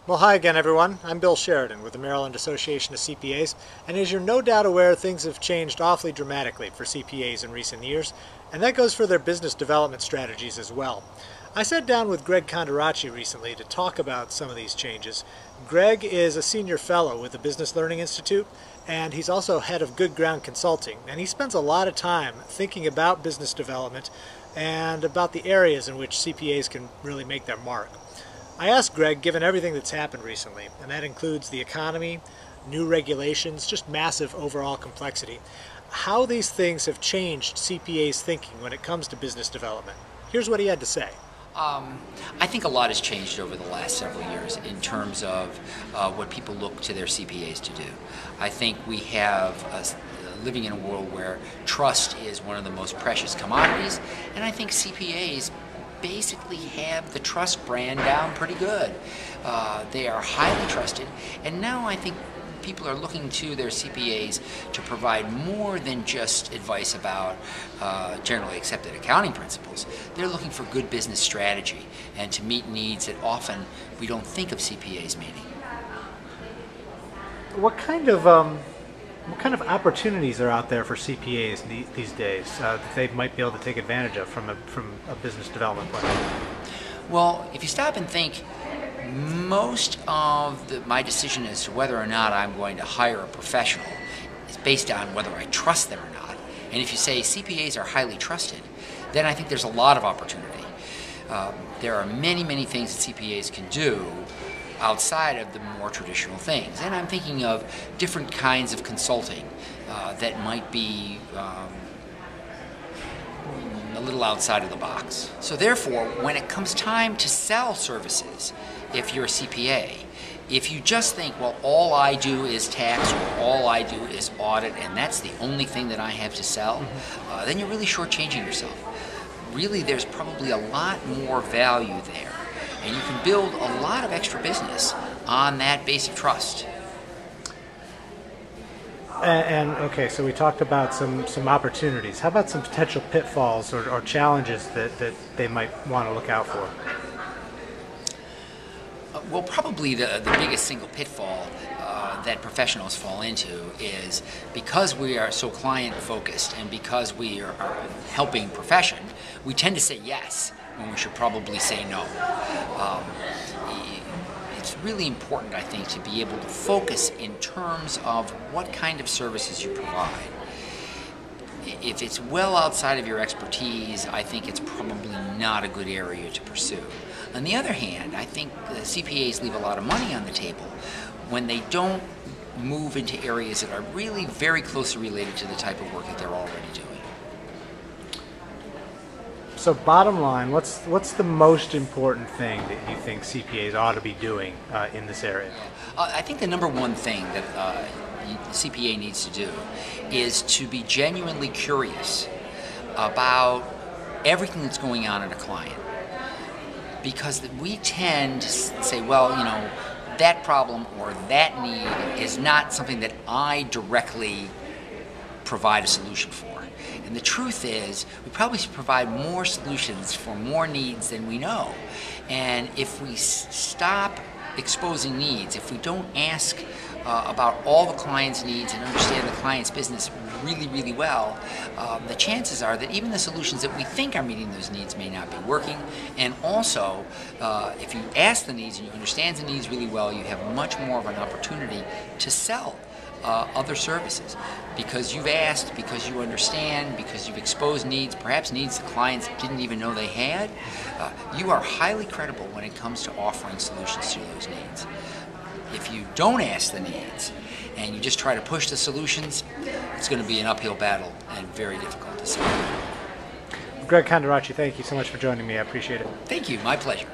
Well, hi again, everyone. I'm Bill Sheridan with the Maryland Association of CPAs, and as you're no doubt aware, things have changed awfully dramatically for CPAs in recent years, and that goes for their business development strategies as well. I sat down with Greg Conderacci recently to talk about some of these changes. Greg is a senior fellow with the Business Learning Institute, and he's also head of Good Ground Consulting, and he spends a lot of time thinking about business development and about the areas in which CPAs can really make their mark. I asked Greg, given everything that's happened recently, and that includes the economy, new regulations, just massive overall complexity, how these things have changed CPAs' thinking when it comes to business development. Here's what he had to say. I think a lot has changed over the last several years in terms of what people look to their CPAs to do. I think we have living in a world where trust is one of the most precious commodities, and I think CPAs basically have the trust brand down pretty good. They are highly trusted, and now I think people are looking to their CPAs to provide more than just advice about generally accepted accounting principles. They're looking for good business strategy and to meet needs that often we don't think of CPAs meeting. What kind of opportunities are out there for CPAs these days that they might be able to take advantage of from a business development point of view? Well, if you stop and think, most of my decision as to whether or not I'm going to hire a professional is based on whether I trust them or not. And if you say CPAs are highly trusted, then I think there's a lot of opportunity. There are many, many things that CPAs can do outside of the more traditional things. And I'm thinking of different kinds of consulting that might be a little outside of the box. So therefore, when it comes time to sell services, if you're a CPA, if you just think, well, all I do is tax or all I do is audit and that's the only thing that I have to sell, then you're really shortchanging yourself. Really, there's probably a lot more value there. And you can build a lot of extra business on that base of trust. And okay, so we talked about some opportunities. How about some potential pitfalls or challenges that they might want to look out for? Well, probably the biggest single pitfall that professionals fall into is because we are so client-focused and because we are helping profession, we tend to say yes when we should probably say no. It's really important, I think, to be able to focus in terms of what kind of services you provide. If it's well outside of your expertise, I think it's probably not a good area to pursue. On the other hand, I think the CPAs leave a lot of money on the table when they don't move into areas that are really very closely related to the type of work that they're already doing. So bottom line, what's the most important thing that you think CPAs ought to be doing in this area? I think the number one thing that CPA needs to do is to be genuinely curious about everything that's going on in a client. Because we tend to say, well, you know, that problem or that need is not something that I directly provide a solution for. And the truth is, we probably should provide more solutions for more needs than we know. And if we stop exposing needs, if we don't ask about all the client's needs and understand the client's business really, really well, the chances are that even the solutions that we think are meeting those needs may not be working. And also, if you ask the needs and you understand the needs really well, you have much more of an opportunity to sell other services because you've asked, because you understand, because you've exposed needs, perhaps needs the clients didn't even know they had. You are highly credible when it comes to offering solutions to those needs. If you don't ask the needs and you just try to push the solutions, it's going to be an uphill battle and very difficult to sell. Greg Conderacci, thank you so much for joining me. I appreciate it. Thank you. My pleasure.